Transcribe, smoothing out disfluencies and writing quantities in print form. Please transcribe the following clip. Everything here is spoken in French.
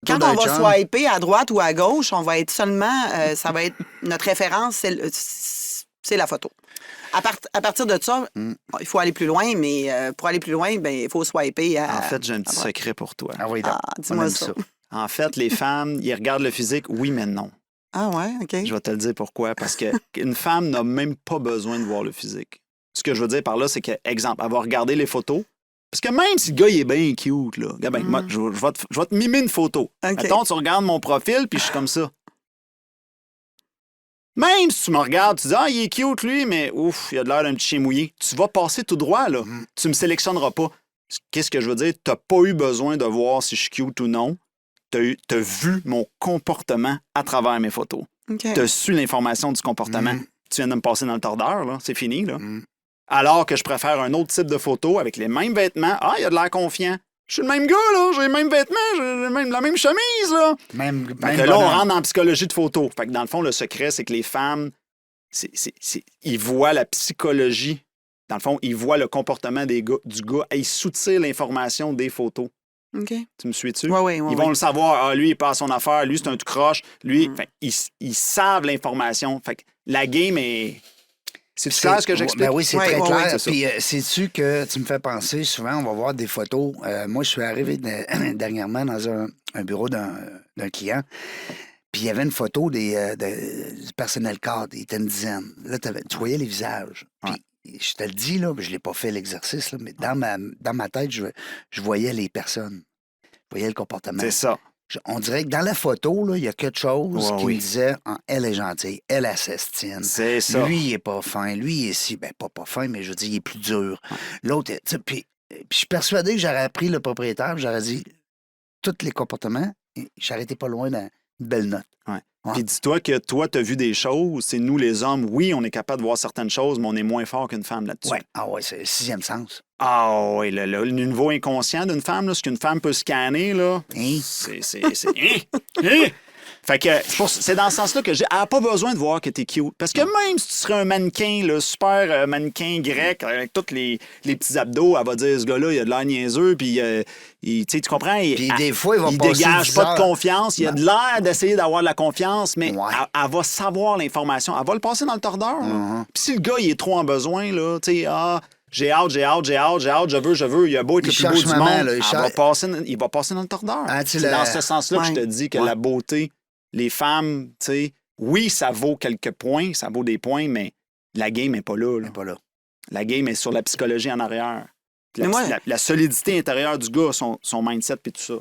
Quand d'un on va chum. swiper à droite ou à gauche, on va être seulement... ça va être... Notre référence, c'est la photo. À partir de ça, il faut aller plus loin, mais pour aller plus loin, ben il faut swiper à... En fait, j'ai un à petit droite. secret pour toi. Ah oui, donc, Ah, on dis-moi aime ça. En fait, les femmes, ils regardent le physique, oui, mais non. Ah ouais, OK. Je vais te le dire pourquoi. Parce qu'une femme n'a même pas besoin de voir le physique. Ce que je veux dire par là, c'est que, exemple, elle va regarder les photos. Parce que même si le gars il est bien cute, là, regarde, moi, je vais te mimer une photo. OK. Mettons, tu regardes mon profil, puis je suis comme ça. Même si tu me regardes, tu dis, ah, il est cute, lui, mais ouf, il a de l'air d'un petit chien mouillé. Tu vas passer tout droit, là. Tu me sélectionneras pas. Qu'est-ce que je veux dire? Tu n'as pas eu besoin de voir si je suis cute ou non. Tu as vu mon comportement à travers mes photos. OK. Tu as su l'information du comportement. Tu viens de me passer dans le tordeur, là. C'est fini, là. Alors que je préfère un autre type de photo avec les mêmes vêtements. Ah, il a de l'air confiant. Je suis le même gars, là. J'ai les mêmes vêtements, j'ai la même chemise, là. Même Fait que là, on rentre dans la psychologie de photo. Fait que dans le fond, le secret, c'est que les femmes, ils voient la psychologie. Dans le fond, ils voient le comportement du gars et ils soutirent l'information des photos. OK. Tu me suis-tu? Oui. Ils vont le savoir. Ah, lui, il passe son affaire. Lui, c'est un tout croche. Lui, fait, ils savent l'information. Fait que la game est... C'est clair ce que j'explique? Ben oui, c'est Ouais, très ouais, clair. ouais, c'est ça. Puis, sais-tu que tu me fais penser, souvent, on va voir des photos. Moi, je suis arrivé dernièrement dans un bureau d'un client. Puis, il y avait une photo du personnel cadre. Il était une dizaine. Là, tu voyais les visages. Puis, je te le dis, là, je ne l'ai pas fait l'exercice, là, mais dans ma tête, je voyais les personnes. Je voyais le comportement. C'est ça. On dirait que dans la photo, là, il y a quelque chose Ouais, qui oui. me disait elle est gentille, elle s'estime. C'est ça. Lui, il est pas fin. Lui, il est si. Ben, pas fin, mais je veux dire, il est plus dur. L'autre, tu sais, puis je suis persuadé que j'aurais appris le propriétaire, j'aurais dit tous les comportements, et j'aurais été pas loin d'une belle note. Ouais. Ouais. Puis dis-toi que toi, tu as vu des choses. C'est nous, les hommes, oui, on est capable de voir certaines choses, mais on est moins fort qu'une femme là-dessus. Ouais. Ah ouais, c'est le sixième sens. Ah oui, le niveau inconscient d'une femme, là, ce qu'une femme peut scanner, là, Hein? c'est... Fait que c'est dans ce sens-là que elle n'a pas besoin de voir que t'es cute. Parce que même si tu serais un mannequin, là, super mannequin grec, avec tous les petits abdos, elle va dire, ce gars-là, il a de l'air niaiseux, puis tu comprends? Puis des fois, il va il passer dégage 10 pas de heures. confiance. Il a de l'air d'essayer d'avoir de la confiance, mais Ouais. elle va savoir l'information. Elle va le passer dans le tordeur. là. Puis si le gars, il est trop en besoin, là, tu sais, j'ai hâte, je veux, il a beau être Il le plus beau cherche du maman, monde, là, il va passer dans le tordeur. Ah, tu C'est l'as- dans ce sens-là que je te dis que la beauté, les femmes, tu sais, oui, ça vaut quelques points, ça vaut des points, mais la game n'est pas là. Elle est pas là. La game est sur la psychologie en arrière. Mais moi- La solidité intérieure du gars, son mindset puis tout ça.